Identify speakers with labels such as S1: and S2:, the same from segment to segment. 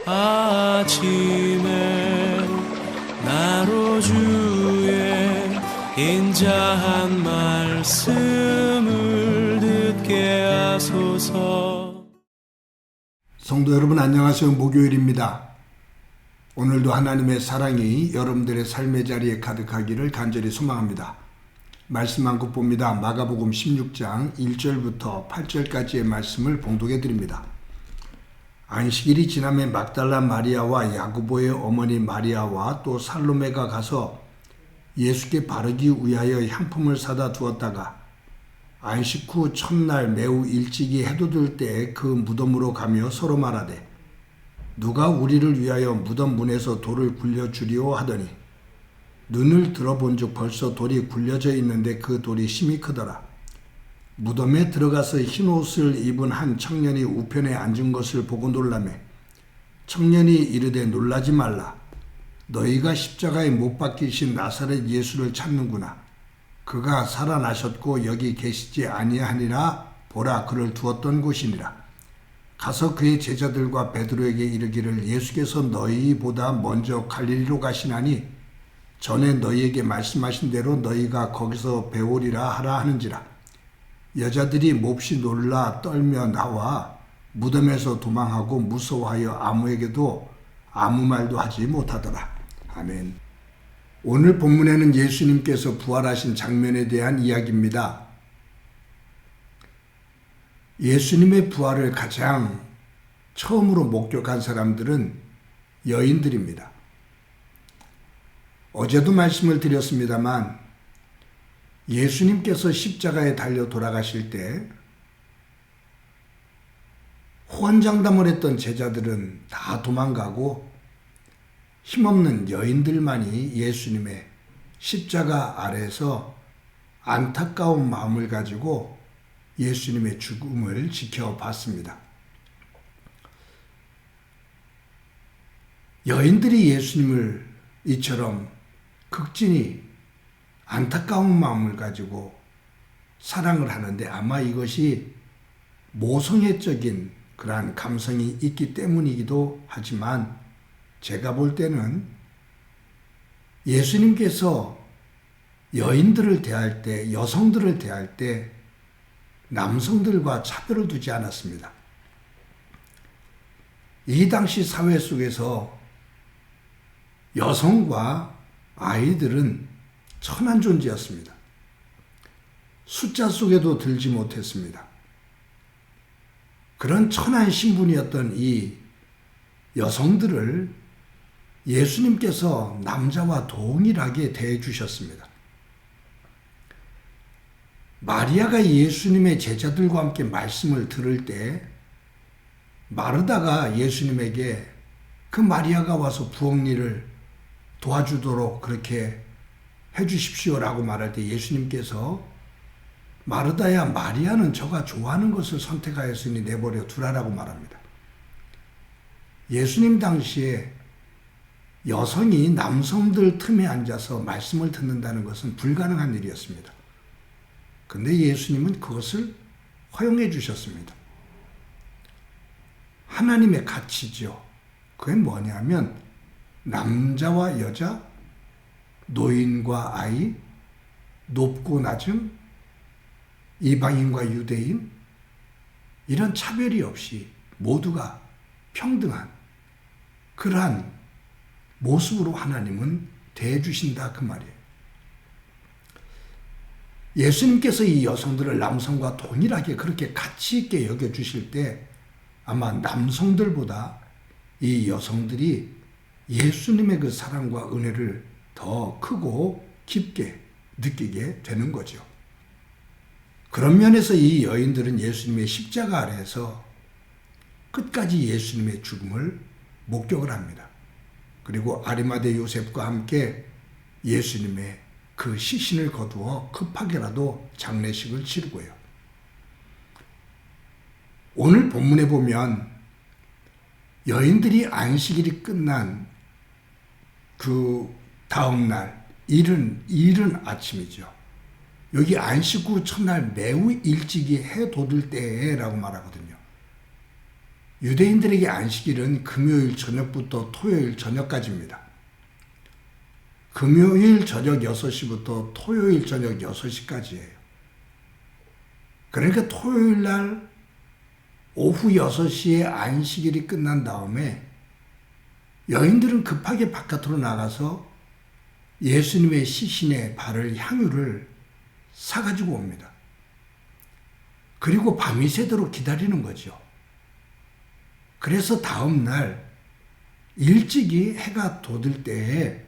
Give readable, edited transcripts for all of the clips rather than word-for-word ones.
S1: 아침에 나로 주의 인자한 말씀을 듣게 하소서.
S2: 성도 여러분 안녕하세요. 목요일입니다. 오늘도 하나님의 사랑이 여러분들의 삶의 자리에 가득하기를 간절히 소망합니다. 말씀 한 국 봅니다. 마가복음 16장 1절부터 8절까지의 말씀을 봉독해 드립니다. 안식일이 지나면 막달라 마리아와 야고보의 어머니 마리아와 또 살로메가 가서 예수께 바르기 위하여 향품을 사다 두었다가 안식 후 첫날 매우 일찍이 해도 들 때 그 무덤으로 가며 서로 말하되 누가 우리를 위하여 무덤 문에서 돌을 굴려주리오 하더니 눈을 들어본즉 벌써 돌이 굴려져 있는데 그 돌이 심히 크더라. 무덤에 들어가서 흰 옷을 입은 한 청년이 우편에 앉은 것을 보고 놀라매 청년이 이르되 놀라지 말라. 너희가 십자가에 못 박히신 나사렛 예수를 찾는구나. 그가 살아나셨고 여기 계시지 아니하니라. 보라 그를 두었던 곳이니라. 가서 그의 제자들과 베드로에게 이르기를 예수께서 너희보다 먼저 갈릴리로 가시나니 전에 너희에게 말씀하신 대로 너희가 거기서 배우리라 하라 하는지라. 여자들이 몹시 놀라 떨며 나와 무덤에서 도망하고 무서워하여 아무에게도 아무 말도 하지 못하더라. 아멘. 오늘 본문에는 예수님께서 부활하신 장면에 대한 이야기입니다. 예수님의 부활을 가장 처음으로 목격한 사람들은 여인들입니다. 어제도 말씀을 드렸습니다만 예수님께서 십자가에 달려 돌아가실 때 호언장담을 했던 제자들은 다 도망가고 힘없는 여인들만이 예수님의 십자가 아래에서 안타까운 마음을 가지고 예수님의 죽음을 지켜봤습니다. 여인들이 예수님을 이처럼 극진히 안타까운 마음을 가지고 사랑을 하는데 아마 이것이 모성애적인 그러한 감성이 있기 때문이기도 하지만 제가 볼 때는 예수님께서 여인들을 대할 때, 여성들을 대할 때 남성들과 차별을 두지 않았습니다. 이 당시 사회 속에서 여성과 아이들은 천한 존재였습니다. 숫자 속에도 들지 못했습니다. 그런 천한 신분이었던 이 여성들을 예수님께서 남자와 동일하게 대해주셨습니다. 마리아가 예수님의 제자들과 함께 말씀을 들을 때 마르다가 예수님에게 그 마리아가 와서 부엌일을 도와주도록 그렇게 해주십시오라고 말할 때 예수님께서 마르다야 마리아는 저가 좋아하는 것을 선택하였으니 내버려 두라라고 말합니다. 예수님 당시에 여성이 남성들 틈에 앉아서 말씀을 듣는다는 것은 불가능한 일이었습니다. 근데 예수님은 그것을 허용해 주셨습니다. 하나님의 가치죠. 그게 뭐냐면 남자와 여자, 노인과 아이, 높고 낮음, 이방인과 유대인 이런 차별이 없이 모두가 평등한 그러한 모습으로 하나님은 대해주신다 그 말이에요. 예수님께서 이 여성들을 남성과 동일하게 그렇게 가치 있게 여겨주실 때 아마 남성들보다 이 여성들이 예수님의 그 사랑과 은혜를 더 크고 깊게 느끼게 되는 거죠. 그런 면에서 이 여인들은 예수님의 십자가 아래에서 끝까지 예수님의 죽음을 목격을 합니다. 그리고 아리마대 요셉과 함께 예수님의 그 시신을 거두어 급하게라도 장례식을 치르고요. 오늘 본문에 보면 여인들이 안식일이 끝난 그 다음날 이른 아침이죠. 여기 안식 후 첫날 매우 일찍이 해 돋을 때라고 말하거든요. 유대인들에게 안식일은 금요일 저녁부터 토요일 저녁까지입니다. 금요일 저녁 6시부터 토요일 저녁 6시까지예요. 그러니까 토요일 날 오후 6시에 안식일이 끝난 다음에 여인들은 급하게 바깥으로 나가서 예수님의 시신에 바를 향유를 사가지고 옵니다. 그리고 밤이 새도록 기다리는 거죠. 그래서 다음 날 일찍이 해가 돋을 때에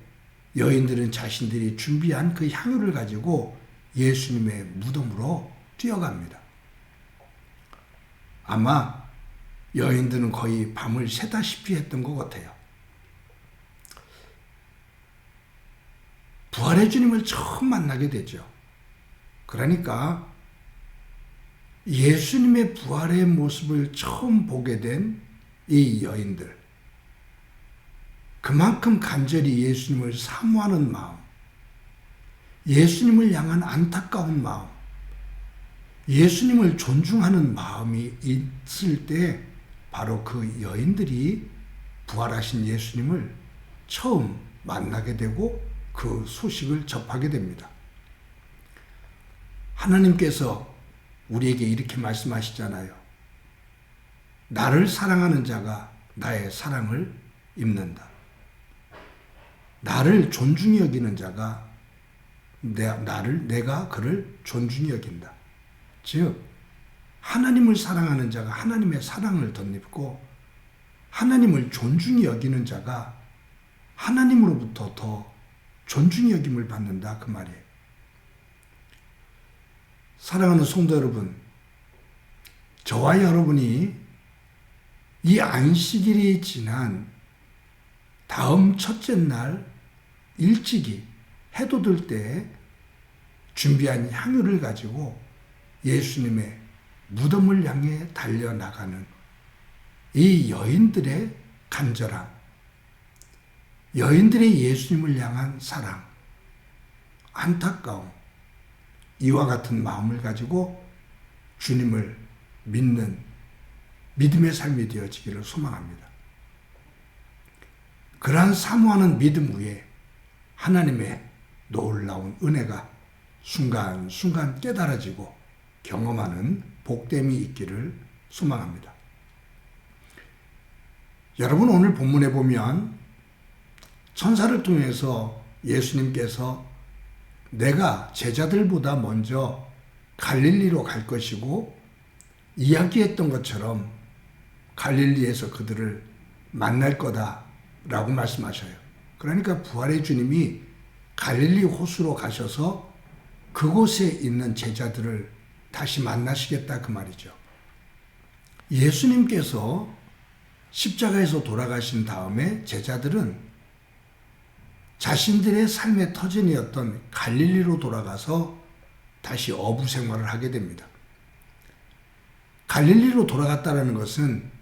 S2: 여인들은 자신들이 준비한 그 향유를 가지고 예수님의 무덤으로 뛰어갑니다. 아마 여인들은 거의 밤을 새다시피 했던 것 같아요. 부활의 주님을 처음 만나게 되죠. 그러니까 예수님의 부활의 모습을 처음 보게 된 이 여인들, 그만큼 간절히 예수님을 사모하는 마음, 예수님을 향한 안타까운 마음, 예수님을 존중하는 마음이 있을 때 바로 그 여인들이 부활하신 예수님을 처음 만나게 되고 그 소식을 접하게 됩니다. 하나님께서 우리에게 이렇게 말씀하시잖아요. 나를 사랑하는 자가 나의 사랑을 입는다. 나를 존중히 여기는 자가 내가 그를 존중히 여긴다. 즉 하나님을 사랑하는 자가 하나님의 사랑을 덧입고 하나님을 존중히 여기는 자가 하나님으로부터 더 존중히 여김을 받는다, 그 말이에요. 사랑하는 성도 여러분, 저와 여러분이 이 안식일이 지난 다음 첫째 날 일찍이 해 돋을 때 준비한 향유를 가지고 예수님의 무덤을 향해 달려나가는 이 여인들의 간절함, 여인들의 예수님을 향한 사랑, 안타까움, 이와 같은 마음을 가지고 주님을 믿는 믿음의 삶이 되어지기를 소망합니다. 그러한 사모하는 믿음 위에 하나님의 놀라운 은혜가 순간순간 깨달아지고 경험하는 복됨이 있기를 소망합니다. 여러분, 오늘 본문에 보면 천사를 통해서 예수님께서 내가 제자들보다 먼저 갈릴리로 갈 것이고 이야기했던 것처럼 갈릴리에서 그들을 만날 거다라고 말씀하셔요. 그러니까 부활의 주님이 갈릴리 호수로 가셔서 그곳에 있는 제자들을 다시 만나시겠다, 그 말이죠. 예수님께서 십자가에서 돌아가신 다음에 제자들은 자신들의 삶의 터전이었던 갈릴리로 돌아가서 다시 어부 생활을 하게 됩니다. 갈릴리로 돌아갔다는 것은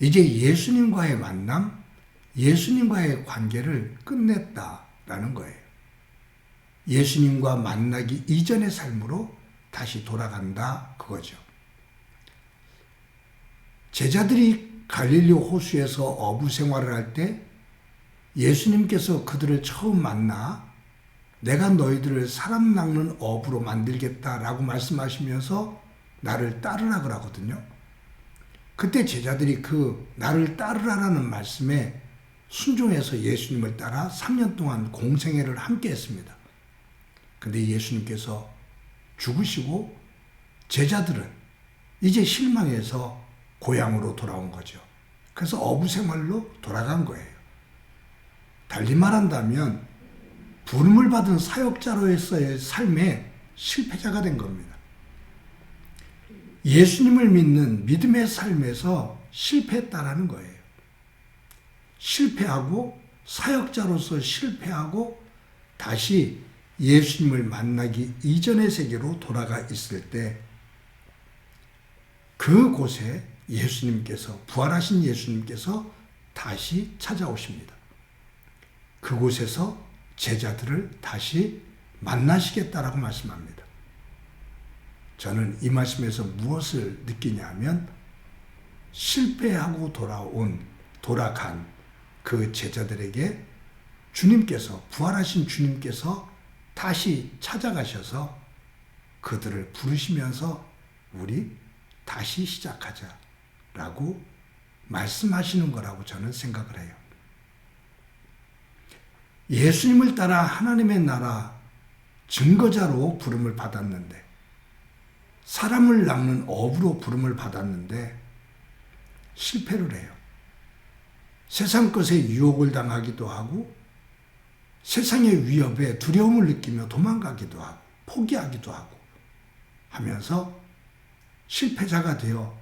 S2: 이제 예수님과의 만남, 예수님과의 관계를 끝냈다라는 거예요. 예수님과 만나기 이전의 삶으로 다시 돌아간다, 그거죠. 제자들이 갈릴리 호수에서 어부 생활을 할 때 예수님께서 그들을 처음 만나 내가 너희들을 사람 낚는 어부로 만들겠다라고 말씀하시면서 나를 따르라 그러거든요. 그때 제자들이 그 나를 따르라라는 말씀에 순종해서 예수님을 따라 3년 동안 공생애를 함께 했습니다. 근데 예수님께서 죽으시고 제자들은 이제 실망해서 고향으로 돌아온 거죠. 그래서 어부 생활로 돌아간 거예요. 달리 말한다면 부름을 받은 사역자로서의 삶에 실패자가 된 겁니다. 예수님을 믿는 믿음의 삶에서 실패했다라는 거예요. 실패하고 사역자로서 실패하고 다시 예수님을 만나기 이전의 세계로 돌아가 있을 때 그곳에 예수님께서, 부활하신 예수님께서 다시 찾아오십니다. 그곳에서 제자들을 다시 만나시겠다라고 말씀합니다. 저는 이 말씀에서 무엇을 느끼냐 하면 실패하고 돌아간 그 제자들에게 주님께서, 부활하신 주님께서 다시 찾아가셔서 그들을 부르시면서 우리 다시 시작하자 라고 말씀하시는 거라고 저는 생각을 해요. 예수님을 따라 하나님의 나라 증거자로 부름을 받았는데, 사람을 낚는 어부로 부름을 받았는데 실패를 해요. 세상 것에 유혹을 당하기도 하고 세상의 위협에 두려움을 느끼며 도망가기도 하고 포기하기도 하고 하면서 실패자가 되어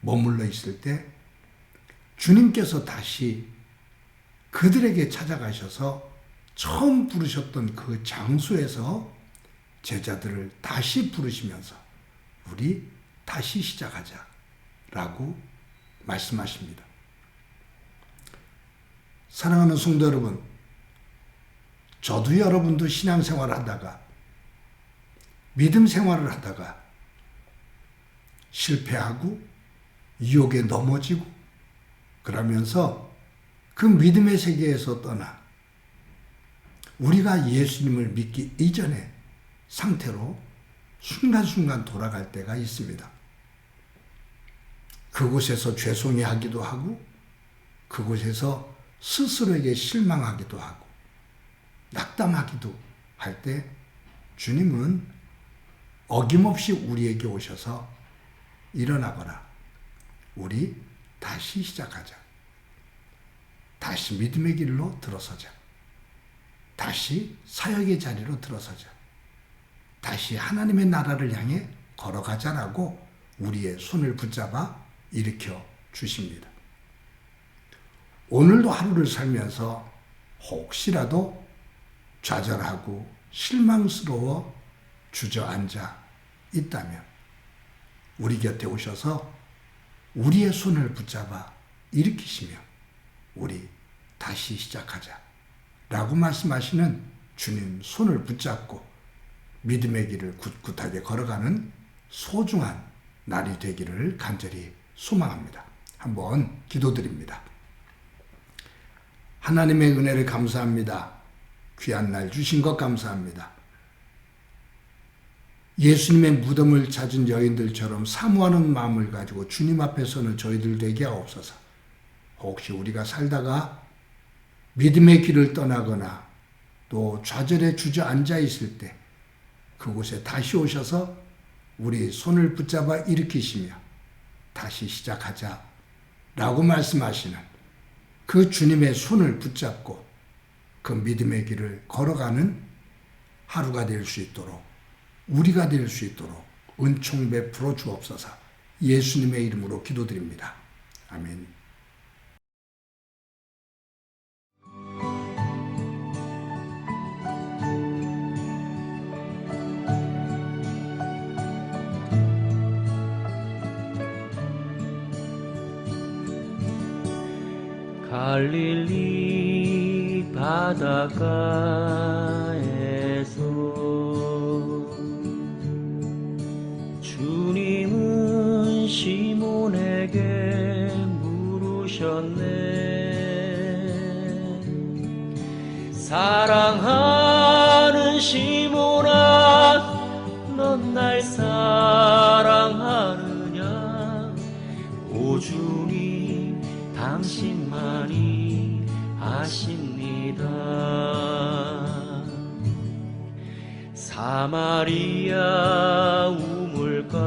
S2: 머물러 있을 때 주님께서 다시 그들에게 찾아가셔서 처음 부르셨던 그 장소에서 제자들을 다시 부르시면서 우리 다시 시작하자 라고 말씀하십니다. 사랑하는 성도 여러분, 저도 여러분도 신앙생활을 하다가 믿음 생활을 하다가 실패하고 유혹에 넘어지고 그러면서 그 믿음의 세계에서 떠나 우리가 예수님을 믿기 이전의 상태로 순간순간 돌아갈 때가 있습니다. 그곳에서 죄송해하기도 하고 그곳에서 스스로에게 실망하기도 하고 낙담하기도 할 때 주님은 어김없이 우리에게 오셔서 일어나거라. 우리 다시 시작하자. 다시 믿음의 길로 들어서자. 다시 사역의 자리로 들어서자. 다시 하나님의 나라를 향해 걸어가자라고 우리의 손을 붙잡아 일으켜 주십니다. 오늘도 하루를 살면서 혹시라도 좌절하고 실망스러워 주저앉아 있다면 우리 곁에 오셔서 우리의 손을 붙잡아 일으키시며 우리 다시 시작하자 라고 말씀하시는 주님 손을 붙잡고 믿음의 길을 굳굳하게 걸어가는 소중한 날이 되기를 간절히 소망합니다. 한번 기도드립니다. 하나님의 은혜를 감사합니다. 귀한 날 주신 것 감사합니다. 예수님의 무덤을 찾은 여인들처럼 사모하는 마음을 가지고 주님 앞에 서는 저희들 되게 하옵소서. 혹시 우리가 살다가 믿음의 길을 떠나거나 또 좌절에 주저앉아 있을 때 그곳에 다시 오셔서 우리 손을 붙잡아 일으키시며 다시 시작하자 라고 말씀하시는 그 주님의 손을 붙잡고 그 믿음의 길을 걸어가는 하루가 될 수 있도록 우리가 될 수 있도록 은총 베풀어 주옵소서. 예수님의 이름으로 기도드립니다. 아멘.
S1: 갈릴리 바닷가에서 주님은 시몬에게 물으셨네. 사랑하는 시몬아, 넌 날 사랑하느냐? 오 주님, 당신만이 아십니다. 사마리아 우물가에서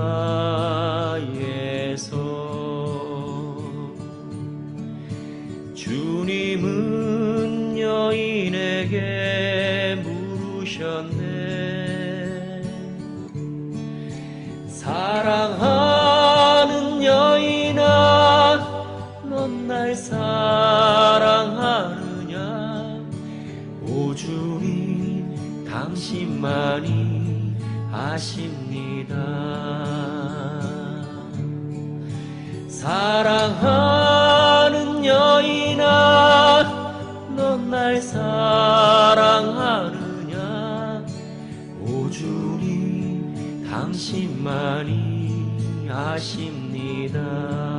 S1: 주님은 여인에게 물으셨네. 사랑하는 여인아, 넌 날 사랑하느냐? 오 주님, 당신만이 아십니다. 사랑하는 여인아, 넌 날 사랑하느냐? 오 주님, 당신만이 아십니다.